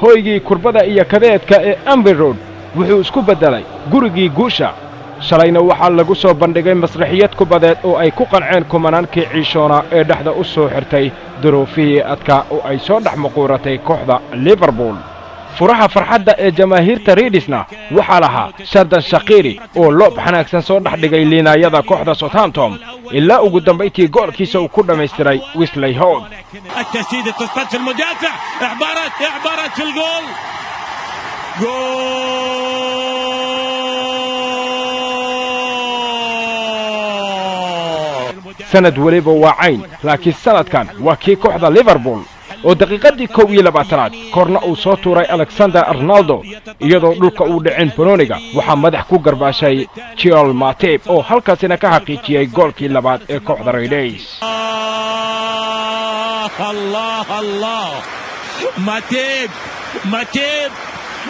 hoygii kurbada iyo kadeedka ee Abbey Road wuxuu isku bedelay gurigii guusha. shalayna waxaa lagu soo bandhigay masraxiyad kubadeed oo ay ku qanceen kumanaankii ciishoona ee dhexda u soo xirtay duruufihii adkaa oo ay soo dhex muquuratay kooxda Liverpool. furaha farxadda ee jamaahiirta Reedsna waxaa lahaa Shaddan Shaqiri oo loob xanaagsan soo dhex dhigay liinaayada kooxda Southampton ilaa ugu dambayntii goolkiisa uu ku dhammaystiray Wesley Hood. التسديد تصطاد في المدافع اعبارات في الجول sanad waliba waa cayn laakiin sanadkan waa kii kooxda Liverpool oo daqiiqadii 21aad korna uu soo tuuray Alexander Arnold iyadoo dhulka uu dhicin Broniga waxaa madax ku garbaashay Joel Matip oo halkaasina ka xaqiijiyay goolkii labaad ee kooxda Reds. الله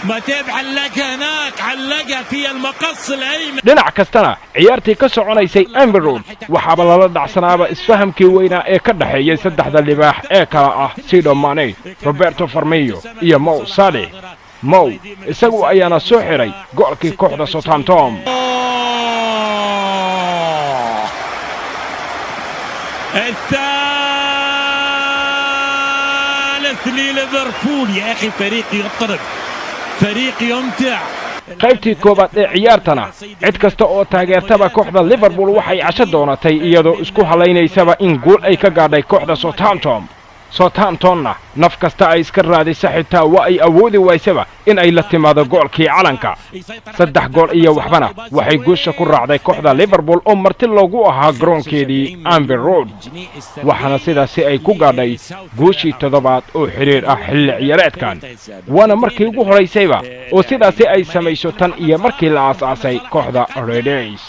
ماتيب علقها هناك علقها في المقص الايمن. dhinac kastana ciyaartii ka soconaysay Abbey Road waxaaba lala dhacsanaaba isfahamkii weynaa ee ka dhaxeeyay saddexda libaax ee kala ah Sadio Mane, Roberto Firmino iyo Mo Salah. Mo isagu ayaana soo xiray goolkii kooxda Southampton. ليفربول يا أخي فريق يضطرب فريق يمتع. qaybtii koobaad ee ciyaartana cid kasta oo taageertaba kooxda Liverpool waxay casho doonatay iyadoo isku halaynaysa in gool ay ka gaadhay kooxda Southamptonna naf kasta ay iska raadisay xitaa waa ay awoodi waysaba in ay la timaado goolkii calanka. 3 gool iyo waxbana waxay guusha ku raacday kooxda Liverpool oo marti loogu ahaa garoonkeedii Abbey Road waxaana sidaasi ay ku gaadhay guushii 7aad oo xiriir ah xilli ciyaareedkan waana markii ugu horeysayba oo sidaasi ay samayso tan iyo markii la aasaasay kooxda Reds.